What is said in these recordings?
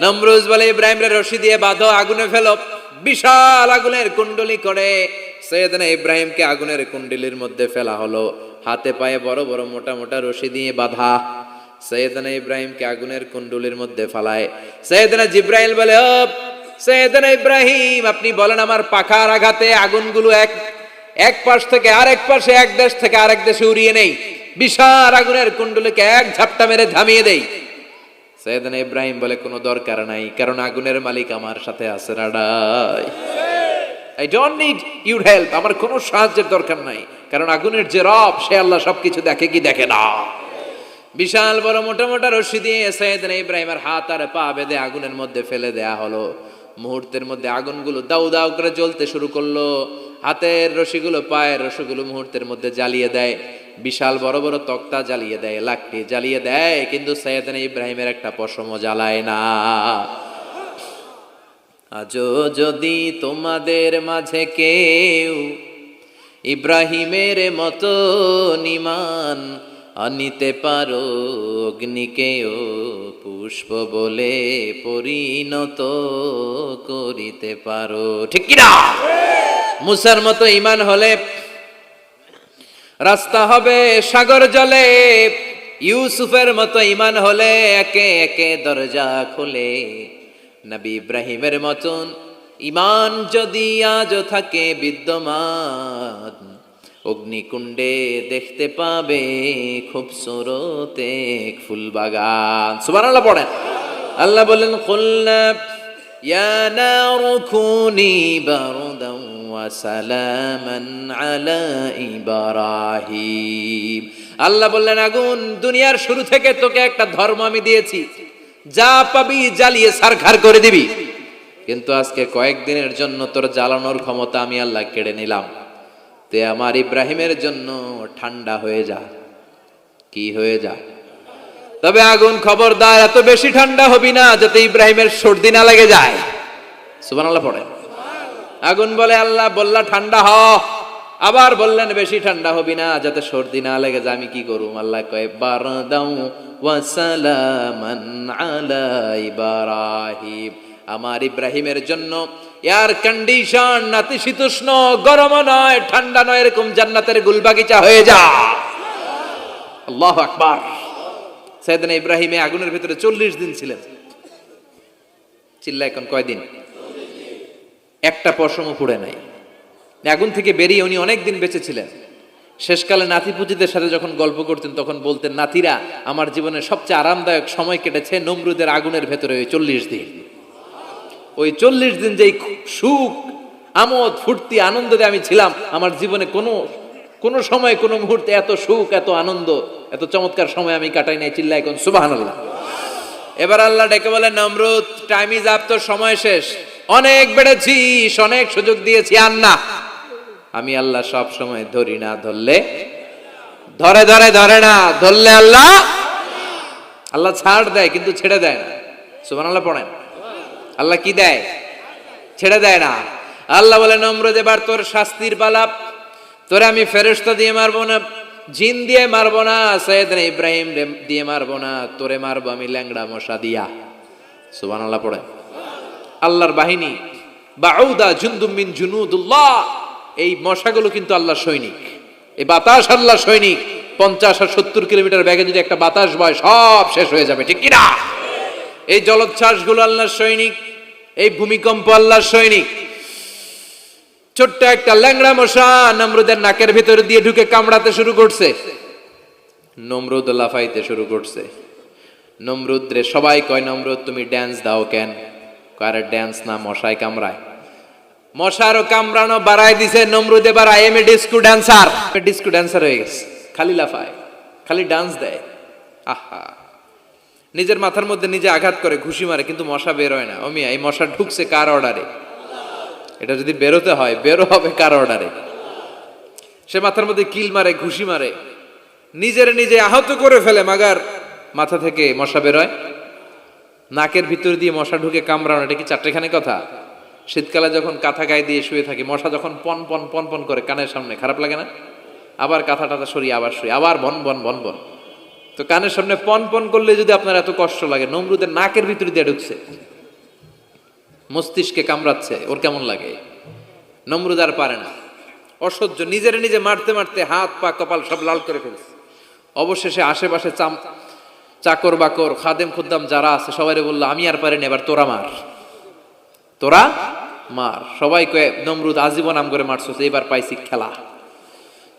নমরুদ বলে ইব্রাহিমরে রশি দিয়ে বাঁধো, আগুনে ফেলো। বিশাল আগুনের কুণ্ডলি করে সৈয়দনা ইব্রাহিমকে আগুনের কুণ্ডলির মধ্যে ফেলা হলো। হাতে পায়ে বড় বড় মোটা মোটা রশি দিয়ে বাঁধা সৈয়দনা ইব্রাহিমকে আগুনের কুণ্ডলির মধ্যে ফালায়। সৈয়দনা জিব্রাইল বলে, ও সৈয়দনা ইব্রাহিম, আপনি বলেন আমার পাখার আঘাতে আগুনগুলো এক পাশ থেকে আরেক পাশে, এক দেশ থেকে আরেক দেশে উড়িয়ে নেই, বিশাল আগুনের কুণ্ডলিকে এক ঝাপটা মেরে থামিয়ে দেই। সৈয়দনা ইব্রাহিম বলে, কোনো দরকার নাই, কারণ আগুনের মালিক আমার সাথে আছে। রাডাই, I don't need your help, আমার কোনো সাহায্যের দরকার নাই, কারণ আগুনের যে রব সে আল্লাহ সবকিছু দেখে কি দেখে না। বিশাল বড় মোটা মোটা রশি দিয়ে সৈয়দনা ইব্রাহিমের হাত আর পা বেঁধে আগুনের মধ্যে ফেলে দেয়া হলো। মুহূর্তের মধ্যে আগুনগুলো দাউ দাউ করে জ্বলতে শুরু করলো। হাতের রশিগুলো পায়ের রশিগুলো মুহূর্তের মধ্যে জ্বালিয়ে দেয়। বিশাল বড় বড় তক্তা জ্বালিয়ে দেয়, লাকড়ি জ্বালিয়ে দেয়, কিন্তু সৈয়দনা ইব্রাহিমের একটা পশমও জ্বালায় না। আজও যদি তোমাদের মাঝে কেউ ইব্রাহিমের মতো ঈমান আনিতে পারো, অগ্নিকেও পুষ্প বলে পরিণত করিতে পারো, ঠিক কিনা? মুসার মতো ঈমান হলে রাস্তা হবে সাগর জলে, ইউসুফের মতো ঈমান হলে একে একে দরজা খুলে। নবী ইব্রাহিমের মতন ঈমান যদি আজও থাকে বিদ্যমান, অগ্নিকুণ্ডে দেখতে পাবে খুবসুরত এক ফুলবাগান। সুবহানাল্লাহ পড়েন। আল্লাহ বলেন, কুলনা ইয়া নারু কুনি বারদান ওয়া সালামান আলা ইব্রাহিম। আল্লাহ বললেন, আগুন, দুনিয়ার শুরু থেকে তোকে একটা ধর্ম আমি দিয়েছি, যা পাবি জ্বালিয়ে ছারখার করে দিবি, কিন্তু আজকে কয়েকদিনের জন্য তোর জ্বালানোর ক্ষমতা আমি আল্লাহ কেড়ে নিলাম। তে আমার ইব্রাহিমের জন্য ঠান্ডা হয়ে যা। কি হয়ে যা? তবে আগুন খবরদার এত বেশি ঠান্ডা হবি না যাতে ইব্রাহিমের সর্দি না লেগে যায়। সুবহানাল্লাহ পড়ে। আগুন বলে, আল্লাহ বললা ঠান্ডা হ, আবার বললেন বেশি ঠান্ডা হবি না যাতে সর্দি না লেগে যায়। আমি কি করুম? আল্লাহ কয়, বারদাউ ওয়া সালামান আলা ইব্রাহিম। আমার ইব্রাহিমের জন্য এয়ার কন্ডিশন, নাতিশীতোষ্ণ, গরম নয় ঠান্ডা নয়, এরকম জান্নাতের গুলবাগিচা হয়ে যা। আল্লাহু আকবার। সাইয়েদনা ইব্রাহিম আগুনের ভিতরে 40 দিন ছিলেন। চিল্লা এখন কয়দিন? একটা পশমও পুড়ে নাই। আগুন থেকে বেরিয়ে উনি অনেক দিন বেঁচে ছিলেন। শেষকালে নাতিপুতিদের সাথে যখন গল্প করতেন তখন বলতেন, নাতিরা, আমার জীবনের সবচেয়ে আরামদায়ক সময় কেটেছে নমরুদের আগুনের ভেতরে ওই 40 দিন। ওই 40 দিন যেই সুখ, আমোদ, ফুর্তি, আনন্দে আমি ছিলাম, আমার জীবনে কোনো সময়, কোনো মুহূর্তে এত সুখ, এত আনন্দ, এত চমৎকার সময় আমি কাটাই নাই। চিল্লা এখন সুবহানাল্লাহ। এবার আল্লাহ ডেকে বলেন, নমরুদ, টাইম ইজ আপ, তোর সময় শেষ। অনেক বেড়েছিস, অনেক সুযোগ দিয়েছি, আর না। আমি আল্লাহ সব সময় ধরি না, ধরলে ধরে না, ধরলে আল্লাহ ছাড় দেয় কিন্তু ছেড়ে দেয় না। সুবহানাল্লাহ পড়েন। আল্লাহ কি দেয়? ছেড়ে দেয় না। আল্লাহ বলে, নমরুদ, এবার তোর শাস্তির পালা। তোরে আমি ফেরেশতা দিয়ে মারবো না, জিন দিয়ে মারবো না, সাইয়েদনা ইব্রাহিম দিয়ে মারবো না, তোরে মারবো আমি ল্যাংড়া মশা দিয়া। সুবহানাল্লাহ পড়েন। আল্লাহর বাহিনী, বাউদা জুনদুম মিন জুনুদুল্লাহ, এই মশাগুলো কিন্তু আল্লাহর সৈনিক। এই বাতাস আল্লাহর সৈনিক। 50 আর 70 কিলোমিটার বেগে যদি একটা বাতাস বয়, সব শেষ হয়ে যাবে, ঠিক কিনা? এই জলোচ্ছ্বাসগুলো আল্লাহর সৈনিক, এই ভূমিকম্প আল্লাহর সৈনিক। ছোট্ট একটা ল্যাংড়া মশা নমরুদের নাকের ভিতরে দিয়ে ঢুকে কামড়াতে শুরু করছে। নমরুদ লাফাইতে শুরু করছে। নমরুদ রে সবাই কয়, নমরুদ তুমি ড্যান্স দাও কেন? কারে ড্যান্স না, মশায় কামড়ায়। মশারও কামড়ানো বাড়াই দিছে নমরুদ। এবার I M A disco dancer হয়ে গেছে। খালি লাফায়, খালি ডান্স দেয়। আহা, নিজের মাথার মধ্যে নিজে আঘাত করে, ঘুষি মারে, কিন্তু মশা বের হয় না। ও মিয়া, এই মশা ঢুকছে কার অর্ডারে? এটা যদি বেরোতে হয়, বেরো হবে কার অর্ডারে? সে মাথার মধ্যে কিল মারে, ঘুষি মারে, নিজে আহত করে ফেলে, মাগার মাথা থেকে মশা বেরোয়। নাকের ভিতর দিয়ে মশা ঢুকে কামড়ানো, এটা কি চারটেখানি কথা? শীতকালে যখন কাঁথা গায়ে দিয়ে শুয়ে থাকি, মশা যখন পন পন পন পন করে কানের সামনে, খারাপ লাগে না? আবার কাঁথা টাথা সরিয়ে আবার শুয়ে, আবার বন বন বন বন। তো কানের সামনে পন পন করলে যদি আপনার এত কষ্ট লাগে, নমরুদের নাকের ভিতরে দিয়ে ঢুকছে, মস্তিষ্কে কামড়াচ্ছে, ওর কেমন লাগে? নমরুদ আর পারে না, অসহ্য, নিজের নিজে মারতে মারতে হাত পা কপাল সব লাল করে ফেলছে। অবশেষে আশেপাশে চাকর বাকর খাদেম খুদ্দাম যারা আছে সবাই বললো, আমি আর পারিনি, এবার তোরা মার, তোরা মার। সবাই কয়ে, নমরুদ আজীবন নাম করে মারছো, এবার পাইছি খেলা,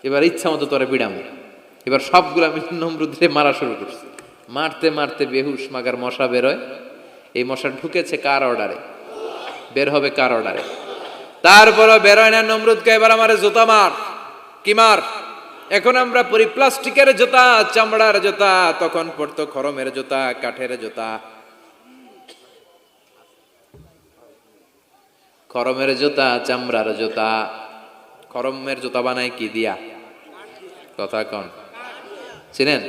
এবার ইচ্ছা মতো তোরা বিড়াম। এবার সবগুলো আমি নমরুদে মারা শুরু করছি। মারতে মারতে বেহুশ মাগার মশা বেরোয়। এই মশা ঢুকেছে কার অর্ডারে? বের হবে কার অর্ডারে? তারপরও বেরোয় না। নমরুদকে এবার আমার জুতা মার। কি মার? এখন আমরা পরি প্লাস্টিকের জুতা, চামড়ার জুতা, তখন পড়তো খরমের জুতা, কাঠের জুতা। খরমের জুতা, চামড়ার জুতা। খরমের জুতা বানায় কি দিয়া? কথা কন, চিনেন?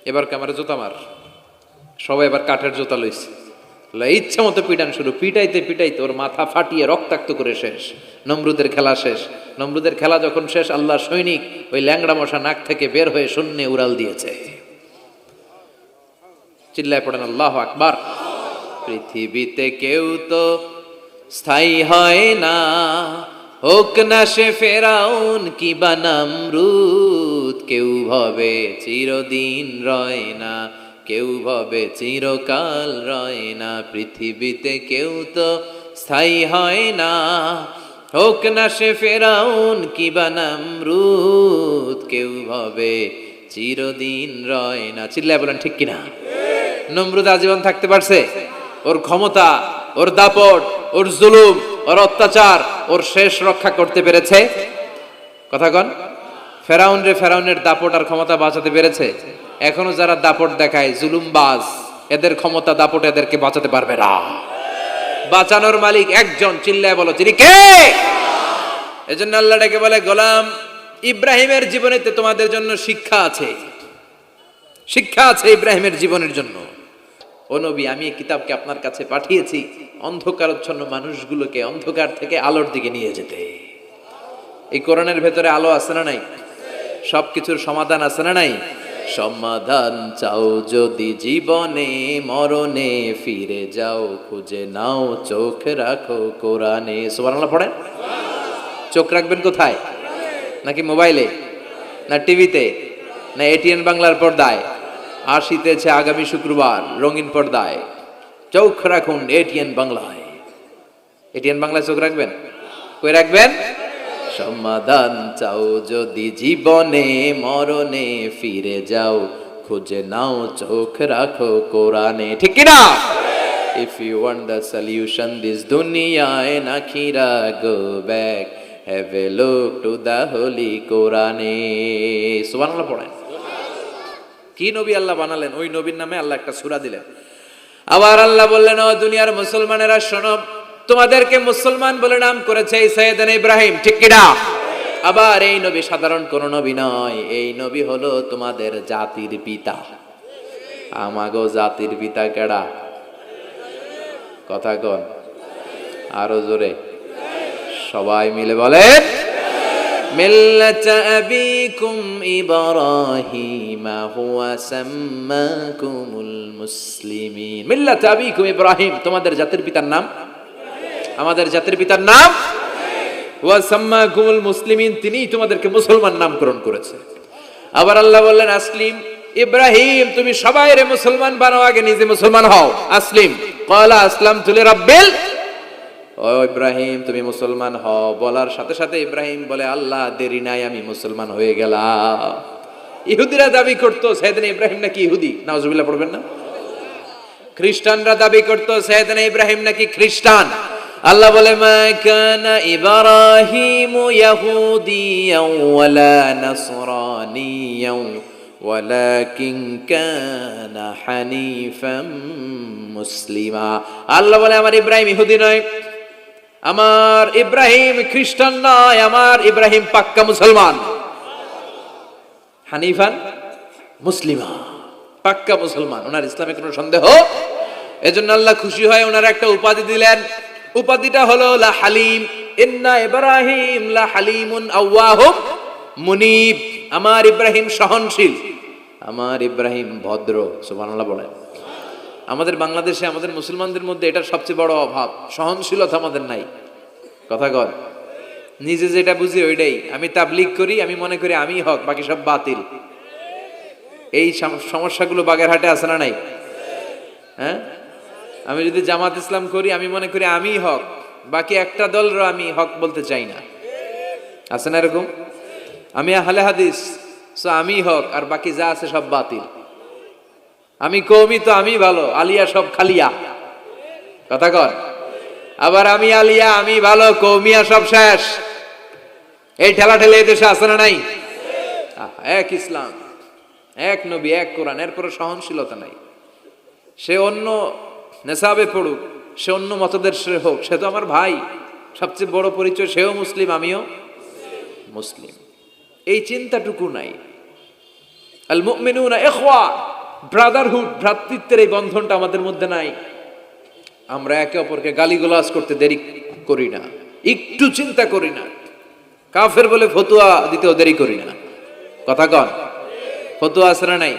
এবার ক্যামেরা জুতা মার। সবাই এবার কাঠের জুতা লইছে, ইচ্ছা মতো পিটান শুরু। পিটাইতে পিটাইতে ওর মাথা ফাটিয়ে রক্তাক্ত করে শেষ। নমরুদের খেলা শেষ। নমরুদের খেলা যখন শেষ, আল্লাহর সৈনিক ওই ল্যাংড়া মশা নাক থেকে বের হয়ে শূন্যে উড়াল দিয়েছে। চিল্লায় পড়েন আল্লাহু আকবার। পৃথিবীতে কেউ তো স্থায়ী হয় না, হোক না সে ফেরাউন কিবা নমরুদ। কেউ ভাবে চিরদিন রয় না, কেউ ভাবে চিরকাল রয় না। পৃথিবীতে কেউ তো স্থায়ী হয় না, হোক না সে ফেরাউন কিবা নমরুদ। কেউ ভাবে চিরদিন রয় না। চিল্লায় বলেন ঠিক কিনা? নমরুদ আজীবন থাকতে পারছে? ওর ক্ষমতা, ওর দাপট, ওর জুলুম, ওর অত্যাচার, ওর শেষ রক্ষা করতে পেরেছে? কথা কন। ফেরাউন রে ফেরাউনের দাপট আর ক্ষমতা বাঁচাতে পেরেছে? এখনো যারা দাপট দেখায়, জুলুমবাজ, এদের ক্ষমতা দাপট এদেরকে বাঁচাতে পারবে না। বাঁচানোর মালিক একজন, চিল্লায় বলো তিনি কে? এজন্য আল্লাহ ডেকে বলে, গোলাম ইব্রাহিমের জীবনেতে তোমাদের জন্য শিক্ষা আছে, শিক্ষা আছে ইব্রাহিমের জীবনের জন্য। ও নবী, আমি এই কিতাবকে আপনার কাছে পাঠিয়েছি অন্ধকারচ্ছন্ন মানুষগুলোকে অন্ধকার থেকে আলোর দিকে নিয়ে যেতে। এই কোরআনের ভেতরে আলো আছে না নাই? সবকিছুর সমাধান আছে না নাই? সমাধান চাও যদি জীবনে, মরণে ফিরে যাও, খুঁজে নাও, চোখ রাখো কোরআনে। সুবহানাল্লাহ পড়েন। চোখ রাখবেন কোথায়? নাকি মোবাইলে, না টিভিতে, না এটিএন বাংলার পর্দায়? আসিতেছে আগামী শুক্রবার রঙিন পর্দায়, চোখ রাখুন এটিএন বাংলায়। এটিএন বাংলায় চোখ রাখবেন? কই রাখবেন? সমাধান চাও যদি জীবনে, মরণে ফিরে যাও, খুঁজে নাও, চোখ রাখো কোরআনে। ঠিক কিনা? If you want the solution this dunya and akhirah, go back, have a look to the holy Quran. সুবহানাল্লাহ পড়েন। কি নবী আল্লাহ বানালেন, ওই নবীর নামে আল্লাহ একটা সূরা দিলেন। আবার আল্লাহ বললেন, ও দুনিয়ার মুসলমানেরা শোনো, তোমাদেরকে মুসলমান বলে নাম করেছে সাইয়েদনা ইব্রাহিম। ঠিক কিনা? আবার এই নবী সাধারণ কোন নবী নয়, এই নবী হলো তোমাদের জাতির পিতা। আমাগো জাতির পিতা কেডা? কথা কন আরো জোরে, সবাই মিলে বলেন, মিল্লাতা আবিকুম ইব্রাহিম হুয়া সাম্মাকুমুল মুসলিমিন। মিল্লাতা আবিকুম ইব্রাহিম, তোমাদের জাতির পিতার নাম, আমাদের জাতির পিতার নাম ওয়া সাম্মাকুমুল মুসলিমিন, তিনিই তোমাদেরকে মুসলমান নামকরণ করেছে। আবার আল্লাহ বললেন, আসলিম ইব্রাহিম, তুমি সবাইরে মুসলমান বানাও, আগে নিজে মুসলমান হও। আসলিম ক্বালা আসলামতু লিরাব্বিল, ও ইব্রাহিম তুমি মুসলমান হও। বলার সাথে সাথে ইব্রাহিম বলে, আল্লাহ দেরি নাই, আমি মুসলমান হয়ে গেলাম। ইহুদিরা দাবি করতো সাইয়েদনা ইব্রাহিম নাকি ইহুদি, নাউজুবিল্লাহ পড়বেন না? খ্রিস্টানরা দাবি করতো সাইয়েদনা ইব্রাহিম নাকি খ্রিস্টান। আল্লাহ বলে, মা কানা ইব্রাহিম ইয়াহুদিয়াও ওয়ালা নাসরানিয়াও ওয়ালাকিন কানা হানিফাম মুসলিমা। আল্লাহ বলে, আমার ইব্রাহিম ইহুদি নয়, আমার ইব্রাহিম খ্রিস্টান নয়, আমার ইব্রাহিম পাক্কা মুসলমান। হানিফান মুসলিমা, পাক্কা মুসলমান, ওনার ইসলামে কোনো সন্দেহ। এজন্য আল্লাহ খুশি হয়, ওনার একটা উপাধি দিলেন। উপাধিটা হলো লা হালিম। ইন্না ইব্রাহিম লা হালিমুন আওয়াহুম মুনিব। আমার ইব্রাহিম সহনশীল, আমার ইব্রাহিম ভদ্র। সুবহানাল্লাহ বলেন। আমাদের বাংলাদেশে আমাদের মুসলমানদের মধ্যে এটার সবচেয়ে বড় অভাব, সহনশীলতা আমাদের নাই। কথা কর, নিজে যেটা বুঝি ওইটাই। আমি তাবলীগ করি, আমি মনে করি আমি হক, বাকি সব বাতিল। এই সমস্যাগুলো বাগেরহাটে আছে না নাই? হ্যাঁ, আমি যদি জামাত ইসলাম করি, আমি মনে করি আমি হক, বাকি একটা দলরও আমি হক বলতে চাই না। আছে না এরকম? আমি আহলে হাদিস, সো আমি হক, আর বাকি যা আছে সব বাতিল। আমি কওমি, তো আমি ভালো, আলিয়া সব খালিয়া। কথা কর। আবার আমি আলিয়া, আমি ভালো, কওমিয়া সব শেষ। এই ঠেলা ঠেলে এই দেশে আছে না নাই? এক ইসলাম, এক নবী, এক কোরআন, এরপরে সহনশীলতা নাই। সে অন্য নেশাবে পড়ুক, সে অন্য মতদর্শে হোক, সে তো আমার ভাই। সবচেয়ে বড় পরিচয়, সেও মুসলিম, আমিও মুসলিম। এই চিন্তাটুকু নাই। আল মুমিনুনা ইখওয়া, ব্রাদারহুড, ভ্রাতৃত্বের এই বন্ধনটা আমাদের মধ্যে নাই। আমরা একে অপরকে গালিগালাজ করতে দেরি করি না, একটু চিন্তা করি না। কাফের বলে ফতুয়া দিতেও দেরি করি না। কথা কন, ফতুয়া আছে না নাই?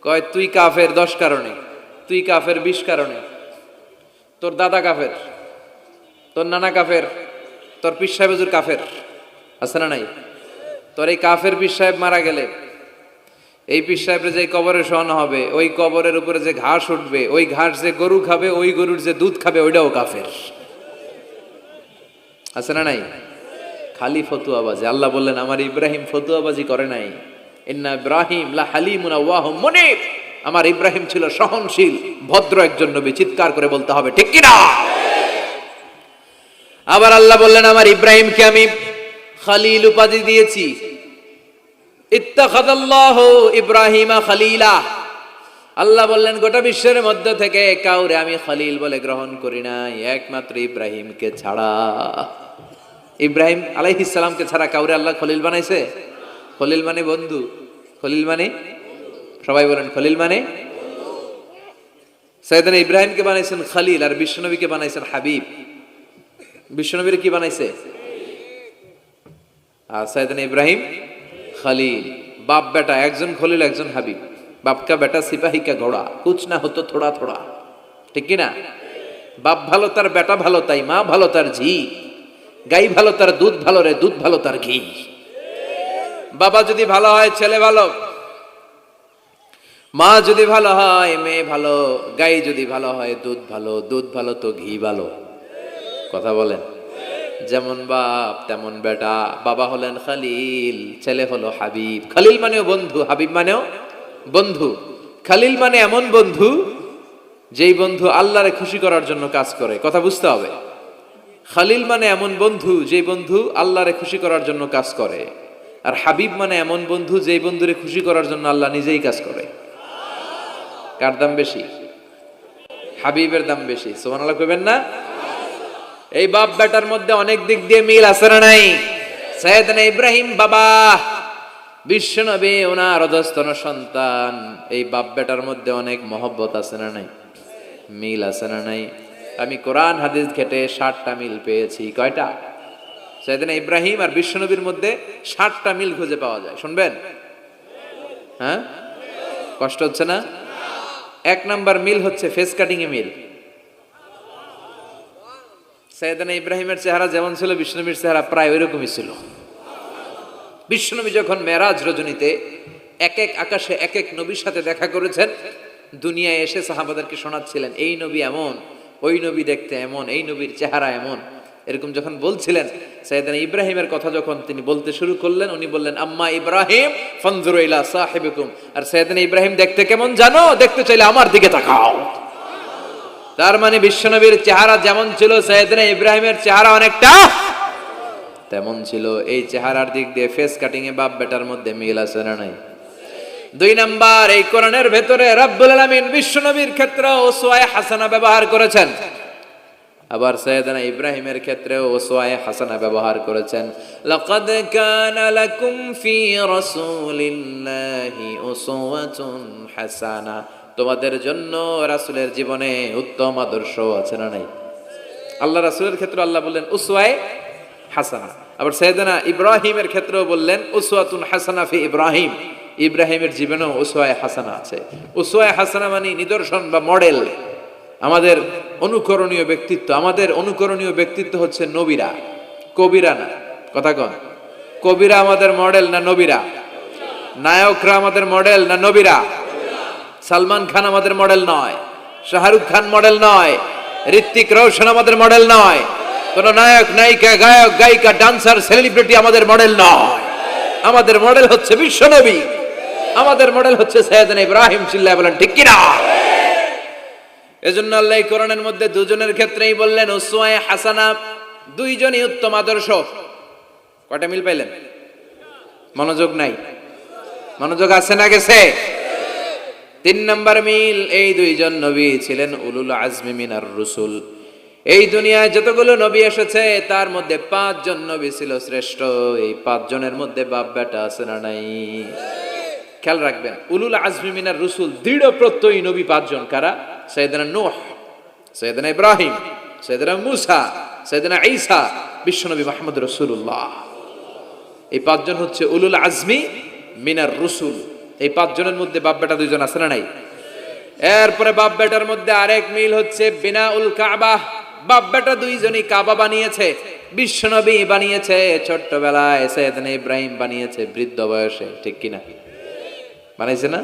কয় তুই কাফের 10 কারণে, তুই কাফের 20 কারণে, তোর দাদা কাফের, তোর নানা কাফের, তোর পীর সাহেব হুজুর কাফের। আছে না নাই? তোর এই কাফের পীর সাহেব মারা গেলে, এই পীর সাহেবের যে কবরে শোয়ানো হবে, ওই কবরের উপরে যে ঘাস উঠবে, ওই ঘাস যে গরু খাবে, ওই গরুর যে দুধ খাবে, ওইটাও কাফের। আছে না নাই? খালি ফতুয়াবাজি। আল্লাহ বললেন আমার ইব্রাহিম ফতুয়াবাজি করে নাই। ইন্না ইব্রাহিম লা হালিমুন আওয়াহুম মুনিব, আমার ইব্রাহিম ছিল সহনশীল, ভদ্র একজন নবী। চিৎকার করে বলতে হবে ঠিক কি না? আবার আল্লাহ বললেন আমার ইব্রাহিমকে আমি খলিল উপাধি দিয়েছি। ইত্তাখাযাল্লাহু ইব্রাহিমা খলিলা। আল্লাহ বললেন গোটা বিশ্বের মধ্য থেকে কাউরে আমি খলিল বলে গ্রহণ করি নাই, একমাত্র ইব্রাহিমকে ছাড়া। ইব্রাহিম আলাইহিস সালামকে ছাড়া কাউরে আল্লাহ খলিল বানাইছে? খলিল মানে বন্ধু। খলিল মানে, সবাই বলেন খলিল মানে। সাইয়েদনা ইব্রাহিমকে বানাইছেন খলিল, আর বিশ্বনবীকে বানাইছেন হাবিব। বিশ্বনবীর কি বানাইছে? আর সাইয়েদনা ইব্রাহিম খলিল। বাপ বেটা, একজন খলিল একজন হাবিব। বাপ কা বেটা সিপাহী কা ঘোড়া, কুছ না হতো থোড়া থোড়া। ঠিক কি না? বাপ ভালো তার বেটা ভালো, তাই মা ভালো তার ঝি। গাই ভালো তার দুধ ভালো রে, দুধ ভালো তার ঘি। বাবা যদি ভালো হয় ছেলে ভালো, মা যদি ভালো হয় মেয়ে ভালো, গাই যদি ভালো হয় দুধ ভালো, দুধ ভালো তো ঘি ভালো। কথা বলেন। যেমন বাপ তেমন বেটা। বাবা হলেন খলিল, ছেলে হলো হাবিব। খলিল মানেও বন্ধু, হাবিব মানেও বন্ধু। খলিল মানে এমন বন্ধু যেই বন্ধু আল্লাহরে খুশি করার জন্য কাজ করে। কথা বুঝতে হবে। খলিল মানে এমন বন্ধু যেই বন্ধু আল্লাহরে খুশি করার জন্য কাজ করে। আর হাবিব মানে এমন বন্ধু যেই বন্ধুরে খুশি করার জন্য আল্লাহ নিজেই কাজ করে। কার দাম বেশি? হাবিবের দাম বেশি। সুবহানাল্লাহ কইবেন না? এই বাপ বেটার মধ্যে অনেক দিক দিয়ে মিল আছে না নাই? সাইয়েদনা ইব্রাহিম বাবা, বিশ্বনবী ওনার অধস্তন সন্তান। এই বাপ বেটার মধ্যে অনেক মহব্বত আছে না নাই? মিল আছে না নাই? আমি কোরআন হাদিস ঘেটে 60টা মিল পেয়েছি। কয়টা? সাইয়েদনা ইব্রাহিম আর বিশ্বনবীর মধ্যে 60টা মিল খুঁজে পাওয়া যায়। শুনবেন? হ্যাঁ, কষ্ট হচ্ছে না? 1 নাম্বার মিল হচ্ছে ফেস কাটিং এ মিল। সাইয়েদনা ইব্রাহিমের চেহারা যেমন ছিল, বিশ্বনবীর চেহারা প্রায় ওইরকমই ছিল। বিশ্বনবী যখন মেরাজ রজনীতে এক এক আকাশে এক এক নবীর সাথে দেখা করেছেন, দুনিয়ায় এসে সাহাবাদেরকে শোনাচ্ছিলেন এই নবী এমন, ওই নবী দেখতে এমন, এই নবীর চেহারা এমন। এরকম যখন বলছিলেন, সাইয়েদনা ইব্রাহিমের কথা যখন তিনি বলতে শুরু করলেন, উনি বললেন আম্মা ইব্রাহিম ফানজুরু ইলা সাহিবিকুম। আর সাইয়েদনা ইব্রাহিম দেখতে কেমন জানো? দেখতে চাইলে আমার দিকে তাকাও। তার মানে বিশ্বনবীর চেহারা যেমন ছিল, সাইয়েদনা ইব্রাহিমের চেহারা অনেকটা তেমন ছিল। এই চেহারার দিক দিয়ে ফেস কাটিং এ বাপ বেটার মধ্যে মিল আছে না নাই? 2 নাম্বার, এই কোরআনের ভেতরে রব্বুল আলামিন বিশ্বনবীর ক্ষেত্রে উসওয়ায়ে হাসানা ব্যবহার করেছেন। আবার সাইয়েদনা ইব্রাহিমের ক্ষেত্রেও উসওয়ায়ে হাসানা ব্যবহার করেছেন। লাকাদ কানা লাকুম ফি রাসূলিল্লাহি উসওয়াতুন হাসানা। তোমাদের জন্য রাসূলের জীবনে উত্তম আদর্শ আছে না নাই? আল্লাহ রাসূলের ক্ষেত্রে আল্লাহ বললেন উসওয়ায়ে হাসানা। আবার সাইয়েদনা ইব্রাহিমের ক্ষেত্রেও বললেন উসওয়াতুন হাসানা ফি ইব্রাহিম। ইব্রাহিমের জীবনেও উসওয়ায়ে হাসানা আছে। উসওয়ায়ে হাসানা মানে নিদর্শন বা মডেল, আমাদের অনুকরণীয় ব্যক্তিত্ব। আমাদের অনুকরণীয় ব্যক্তিত্ব হচ্ছে নবীরা, কবিরা না। কথা কন, কবিরা আমাদের মডেল না নবীরা? নায়করা আমাদের মডেল না নবীরা? সালমান খান আমাদের মডেল নয়, শাহরুখ খান মডেল নয়, ঋত্বিক রোশন আমাদের মডেল নয়, কোন নায়ক নায়িকা গায়ক গায়িকা ডান্সার সেলিব্রিটি আমাদের মডেল নয়। আমাদের মডেল হচ্ছে বিশ্বনবী, আমাদের মডেল হচ্ছে সাইয়েদনা ইব্রাহিম। চিল্লায় বলেন ঠিক কিনা? এজন্য আল্লাহ কোরআনের মধ্যে দুজনের ক্ষেত্রেই বললেন উসওয়ায়ে হাসানা, দুইজনই উত্তম আদর্শ। কয়টা মিল পাইলেন? মনোযোগ নাই? মনোযোগ আছে না গেছে? 3 নাম্বার মিল, এই দুইজন নবী ছিলেন উলুল আজমি মিনার রুসুল। এই দুনিয়ায় যতগুলো নবী এসেছে তার মধ্যে 5 জন নবী ছিল শ্রেষ্ঠ। এই 5 জনের মধ্যে বাপ বেটা আছে না নাই? খেয়াল রাখবেন, উলুল আজমি মিনার রুসুল দৃঢ় প্রত্যয়ী নবী 5 জন। কারা? সাইয়েদনা নূহ, সাইয়েদনা ইব্রাহিম, সাইয়েদনা মূসা, সাইয়েদনা ঈসা, বিশ্বনবী মুহাম্মদ রাসূলুল্লাহ। এই 5 জন হচ্ছে উলুল আজমি মিনার রুসুল। এই 5 জনের মধ্যে বাপ বেটা 2 জন আছে না নাই? এরপরে বাপ বেটার মধ্যে আরেক মিল হচ্ছে বিনাউল কাবা। বাপ বেটা 2 জনই কাবা বানিয়েছে। বিশ্বনবী বানিয়েছে ছোট্টবেলায়, সাইয়েদনা ইব্রাহিম বানিয়েছে বৃদ্ধ বয়সে। ঠিক কিনা? বানাইছে না?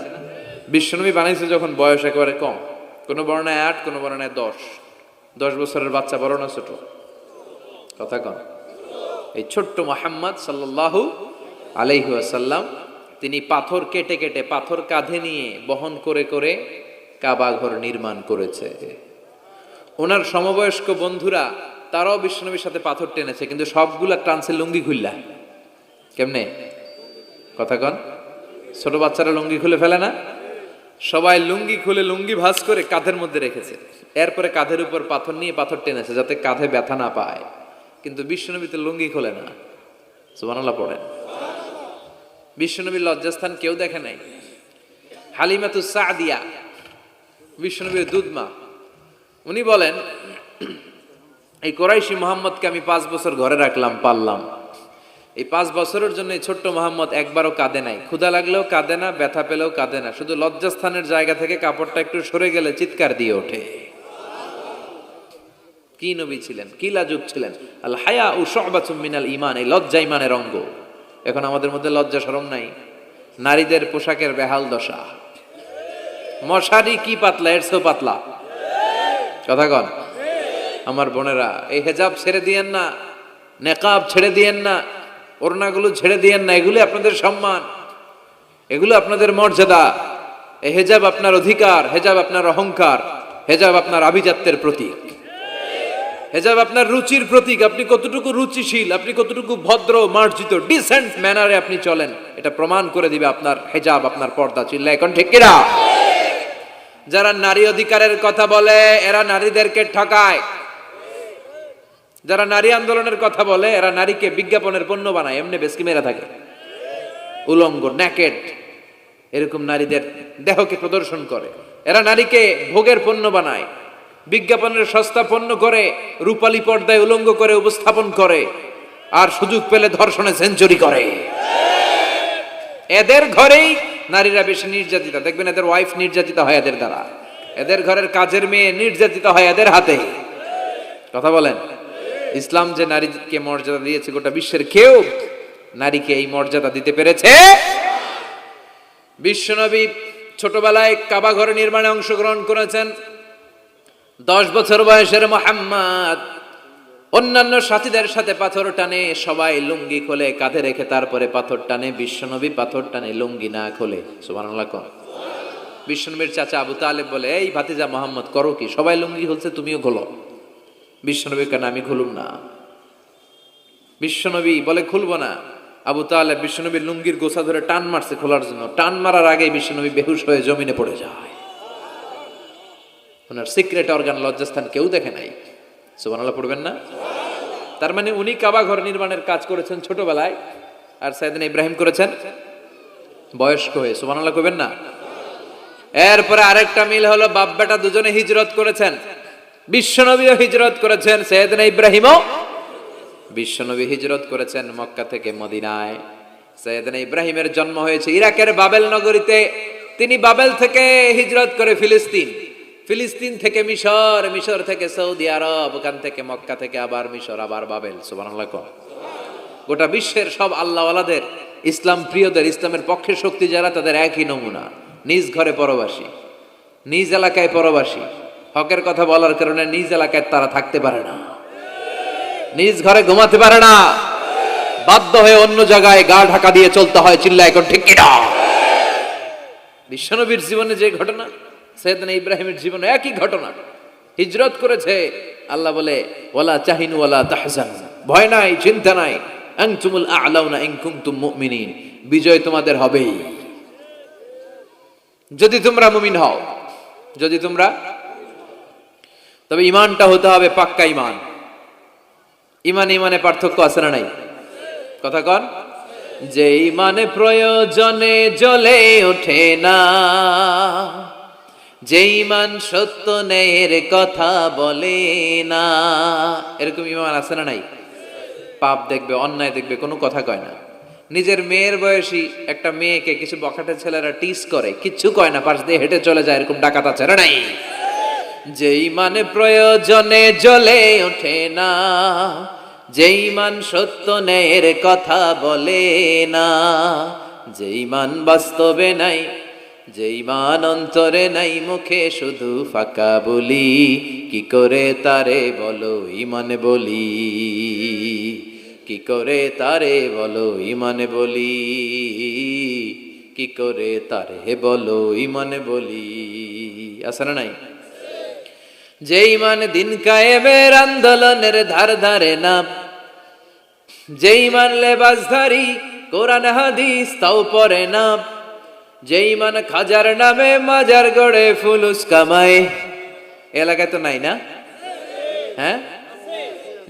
বিশ্বনবী বানাইছে যখন বয়স একেবারে কম। কোন বর্ণায় 8, কোন বর্ণায় 10। 10 বছরের বাচ্চা বড় না ছোট? কথা কন। এই ছোট্ট মুহাম্মদ সাল্লাল্লাহু আলাইহি ওয়াসাল্লাম তিনি পাথর কেটে কেটে, পাথর কাঁধে নিয়ে বহন করে করে কাবা ঘর নির্মাণ করেছে। ওনার সমবয়স্ক বন্ধুরা তারাও বিশ্বনবীর সাথে পাথর টেনেছে, কিন্তু সবগুলা টানছে লুঙ্গি খুললা। কেমনে? কথা কন। ছোট বাচ্চারা লুঙ্গি খুলে ফেলে না? সবাই লুঙ্গি খুলে লুঙ্গি ভাঁজ করে কাঁধের মধ্যে রেখেছে। এরপরে কাঁধের উপর পাথর নিয়ে পাথর টেনেছে যাতে কাঁধে ব্যথা না পায়। কিন্তু বিশ্বনবী তো লুঙ্গি খোলে না। সুবহানাল্লাহ পড়েন। বিশ্বনবীর লজ্জাস্থান কেউ দেখে নাই। হালিমাতুস সাদিয়া, বিশ্বনবীর দুধমা, উনি বলেন এই কোরাইশি মুহাম্মদকে আমি 5 বছর ঘরে রাখলাম, পাললাম। এই 5 বছরের জন্য এই ছোট্ট মুহাম্মদ একবারও কাঁদে নাই। ক্ষুধা লাগলেও কাঁদে না, ব্যথা পেলেও কাঁদে না। শুধু লজ্জাস্থানের জায়গা থেকে কাপড়টা একটু সরে গেলে চিৎকার দিয়ে ওঠে। কি নবী ছিলেন, কি লাজুক ছিলেন। আল হায়া ও শুবাতুম মিনাল ঈমান, এই লজ্জা ঈমানের অঙ্গ। এখন আমাদের মধ্যে লজ্জা শরম নাই। নারীদের পোশাকের বেহাল দশা। মশারি কি পাতলা, এর চেয়েও পাতলা। কথা কন। আমার বোনেরা, এই হেজাব ছেড়ে দিয়েন না, নেকাব ছেড়ে দিয়েন না, ওড়নাগুলো ছেড়ে দিয়েন না। এগুলো আপনাদের সম্মান, এগুলো আপনাদের মর্যাদা। এই হেজাব আপনার অধিকার, হেজাব আপনার অহংকার, হেজাব আপনার আভিজাত্যের প্রতীক, হেজাব আপনার রুচির প্রতীক। আপনি কতটুকু রুচিশীল, আপনি কতটুকু ভদ্র মার্জিত ডিসেন্ট ম্যানারে আপনি চলেন, এটা প্রমাণ করে দিবে আপনার হেজাব, আপনার পর্দা। চিল্লা এখন ঠিক কিনা? যারা নারী অধিকারের কথা বলে এরা নারীদেরকে ঠকায়। যারা নারী আন্দোলনের কথা বলে এরা নারীকে বিজ্ঞাপনের পণ্য বানায়, এমনি বেশকি মেরা থাকে। উলঙ্গ, নেকেড, এরকম নারীদের দেহকে প্রদর্শন করে। এরা নারীকে ভোগের পণ্য বানায়, বিজ্ঞাপনের সস্তা পণ্য করে, রূপালী পর্দায় উলঙ্গ করে উপস্থাপন করে, আর সুযোগ পেলে ধর্ষণে সেঞ্চুরি করে। এদের ঘরেই নারীরা বেশি নির্যাতিতা। দেখবেন এদের ওয়াইফ নির্যাতিত হয় এদের দ্বারা, এদের ঘরের কাজের মেয়ে নির্যাতিত হয় এদের হাতে। কথা বলেন। ইসলাম যে নারীকে মর্যাদা দিয়েছে, গোটা বিশ্বের কেউ নারীকে এই মর্যাদা দিতে পেরেছে? বিশ্বনবী ছোটবেলায় কাবা ঘর নির্মাণে অংশগ্রহণ করেছেন। 10 বছর বয়সের মুহাম্মদ অন্যান্য সাথীদের সাথে পাথর টানে, সবাই লুঙ্গি খোলে কাঁধে রেখে, তারপরে পাথর টানে। বিশ্বনবী পাথর টানে লুঙ্গি না খোলে। সুবহানাল্লাহ। বিশ্বনবীর চাচা আবু তালেব বলে, এই ভাতিজা মুহাম্মদ করো কি? সবাই লুঙ্গি খুলছে, তুমিও খোলো। বিশ্বনবী কেন? আমি খুলুম না। বিশ্বনবী বলে খুলবো না। আবু তালেব বিশ্বনবীর লুঙ্গির গোছা ধরে টান মারছে খোলার জন্য। টান মারার আগে বিশ্বনবী বেহুশ হয়ে জমিনে পড়ে যায়। ওনার সিক্রেট অর্গান, লজ্জাস্থান কেউ দেখে নাই। সুবহানাল্লাহ পড়বেন না? তার মানে উনি কাবা ঘর নির্মাণের কাজ করেছেন ছোটবেলায়, আর সাইয়েদনা ইব্রাহিম করেছেন বয়স্ক হয়ে। সুবহানাল্লাহ কইবেন না? এরপরে আরেকটা মিল হলো বাপ বেটা দুজনে হিজরত করেছেন। বিশ্বনবীও হিজরত করেছেন, সাইয়েদনা ইব্রাহিমও। বিশ্বনবী হিজরত করেছেন মক্কা থেকে মদিনায়। সৈয়দনা ইব্রাহিমের জন্ম হয়েছে ইরাকের বাবেল নগরীতে। তিনি বাবেল থেকে হিজরত করে ফিলিস্তিন, ফিলিস্তিন থেকে মিশর, মিশর থেকে সৌদি আরব, ওখান থেকে মক্কা থেকে আবার মিশর, আবার বাবেল। সুবহানাল্লাহ। গোটা বিশ্বের সব আল্লাহওয়ালাদের, ইসলাম প্রিয়দের, ইসলামের পক্ষে শক্তি যারা, তাদের একই নমুনা, নিজ ঘরে পরবাসী, নিজ এলাকায় পরবাসী। হকের কথা বলার কারণে নিজ এলাকায় তারা থাকতে পারে না, নিজ ঘরে ঘুমাতে পারে না, বাধ্য হয়ে অন্য জায়গায় গা ঢাকা দিয়ে চলতে হয়। চিল্লা এখন ঠিক কিনা? বিশ্বনবীর জীবনে যে ঘটনা, সৈয়দনা ইব্রাহিমের জীবনে একই ঘটনা। হিজরত করেছে, আল্লাহ বলে ওয়ালা তাহিনু ওয়ালা তাহজানু, ভয় নাই, চিন্তা নাই, আনতুমুল আ'লাউনা ইন কুনতুম মুমিনিন, বিজয় তোমাদের হবেই যদি তোমরা মুমিন হও, যদি তোমরা, তবে ঈমানটা হতে হবে পাক্কা ঈমান। ঈমান ঈমানে পার্থক্য আছে না নাই? কথা কন। যে ঈমানে প্রয়োজনে জ্বলে ওঠে না, যে ঈমান সত্য ন্যায়ের কথা বলে না, এরকম ঈমান আছে না নাই? পাপ দেখবে, অন্যায় দেখবে, কোনো কথা কয় না। নিজের মেয়ের বয়সী একটা মেয়েকে কিছু বখাটে ছেলেরা টিস করে, কিচ্ছু কয় না, পাশ দিয়ে হেঁটে চলে যায়, এরকম ডাকাত আছে না নাই? যে ঈমানে প্রয়োজনে জ্বলে ওঠে না, যে ঈমান সত্য ন্যায়ের কথা বলে না, যে ঈমান বাস্তবে নাই, যে ঈমান অন্তরে নাই, মুখে শুধু ফাঁকা বলি, কি করে তারে বলো ঈমান বলি, কি করে তারে বলো ঈমান বলি, কি করে তারে বলো ঈমান বলি। আছে না নাই? যে ঈমান দিন কায়েমের আন্দোলনের ধার ধারে না, যে ঈমান লেবাসধারী কোরআন হাদিস তাও পড়ে না, যে ঈমান খাজার নামে মাজার গড়ে ফুলুস কামায়, এলাকায় তো নাই না? হ্যাঁ,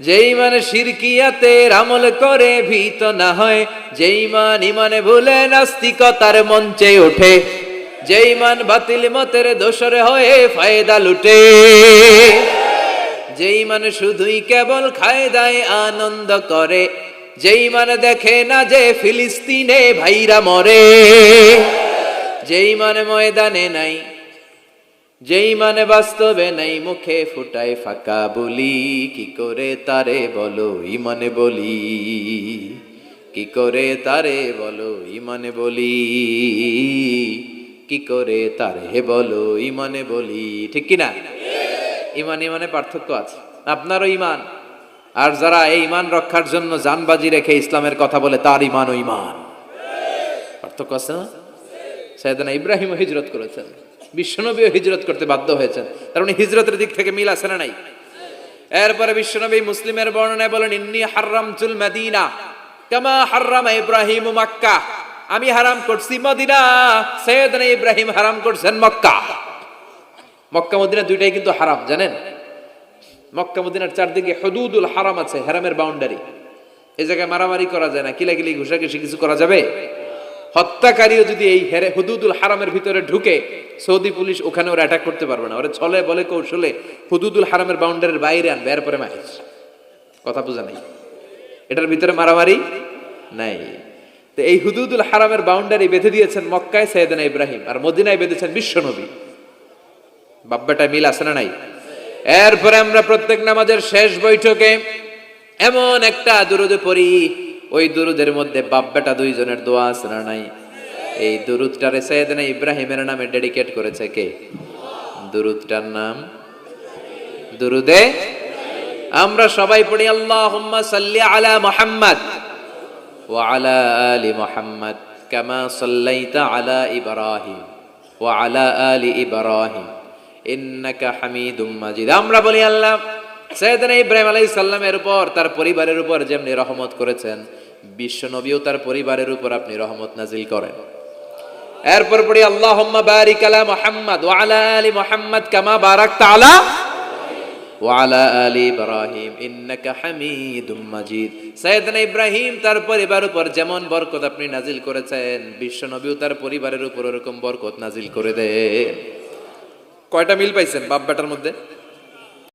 যে ঈমান শিরকিয়াতের আমল করে ভীত না হয়, যে ঈমান ঈমানে ভুলে নাস্তিকতার মঞ্চে ওঠে, যে ঈমান বাতিল মতের দোসর হয়ে ফায়দা লুটে, যে ঈমান শুধুই কেবল খায় দায় আনন্দ করে, যে ঈমান দেখে না যে ফিলিস্তিনে ভাইরা মরে, যে ঈমান ময়দানে নাই, যে ঈমান বাস্তবে নাই, মুখে ফুটায় ফাঁকা বলি, কি করে তারে বলো ঈমান বলি, কি করে তারে বলো ঈমান বলি, কি করে তারে বলো ঈমান বলি। ঠিক কিনা? ঈমান ঈমানে পার্থক্য আছে। আপনারও ঈমান, আর যারা এই ঈমান রক্ষার জন্য জানবাজি রেখে ইসলামের কথা বলে, তার ঈমান ও ঈমান পার্থক্য আছে না? সাইয়েদনা ইব্রাহিম হিজরত করেছেন, বিশ্বনবীও হিজরত করতে বাধ্য হয়েছেন, তার মানে হিজরতের দিক থেকে মিল আছে না নাই? এরপরে বিশ্বনবী মুসলিমের বর্ণনায় বলেন, ইন্নী হারামতুল মদিনা কামা হারামা ইব্রাহিম মক্কা, আমি হারাম করছি মদিনা, সাইয়েদনা ইব্রাহিম হারাম করছেন মক্কা। মক্কা মদিনা দুইটাই কিন্তু হারাম, জানেন? মক্কা মদিনার চারদিকে হুদুদুল হারাম আছে, হারামের বাউন্ডারি। এই জায়গায় মারামারি করা যায় না, কিলাকিলি ঘুষাঘুষি কিছু করা যাবে? হত্যাকারীও যদি এই হুদুদুল হারামের ভিতরে ঢুকে, সৌদি পুলিশ ওখানে ওরা অ্যাটাক করতে পারবে না, ওরা ছলে বলে কৌশলে হুদুদুল হারামের বাউন্ডারির বাইরে আনবে, এরপরে মারিস। কথা বোঝা নাই? এটার ভিতরে মারামারি নাই। তো এই হুদুদুল হারামের বাউন্ডারি বেঁধে দিয়েছেন মক্কায় সাইয়েদনা ইব্রাহিম, আর মদিনায় বেঁধেছেন বিশ্বনবী। বাব্বাটা মিল আছে না নাই? এরপরে আমরা প্রত্যেক নামাজের শেষ বৈঠকে এমন একটা দুরূদ পড়ি, ওই দুরুদের মধ্যে বাপ বেটা দুইজনের দোয়া আছে না নাই? এই দুরুদটারে সাইয়েদনা ইব্রাহিমের নামে ডেডিকেট করেছে কে? দুরুদটার নাম দুরুদে আমরা সবাই পড়ি, আল্লাহুম্মা সাল্লি আলা মুহাম্মাদ ওয়া আলা আলি মুহাম্মাদ কামা সাল্লাইতা আলা ইব্রাহিম ওয়া আলা আলি ইব্রাহিম ইন্নাকা হামিদুম মাজিদ। আমরা বলি, আল্লাহ সাইয়েদনা ইব্রাহিম আলাইহিস সালামের উপর, তার পরিবারের উপর যেমনি রহমত করেছেন, বিশ্ব নবীও তার পরিবারের উপর আপনি রহমত নাজিল করেন। এরপর পড়ি, আল্লাহুম্মা বারিক আলা মুহাম্মাদ ওয়া আলা আলি মুহাম্মাদ কামা বারাকতা আলা ওয়া আলা আলি ইব্রাহিম ইন্নাকা হামিদুম মাজিদ। সাইয়েদনা ইব্রাহিম তার পরিবারের উপর যেমন বরকত আপনি নাজিল করেছেন, বিশ্ব নবীও তার পরিবারের উপর এরকম বরকত নাজিল করে দেন। কয়টা মিল পাইছেন বাপ বেটার মধ্যে?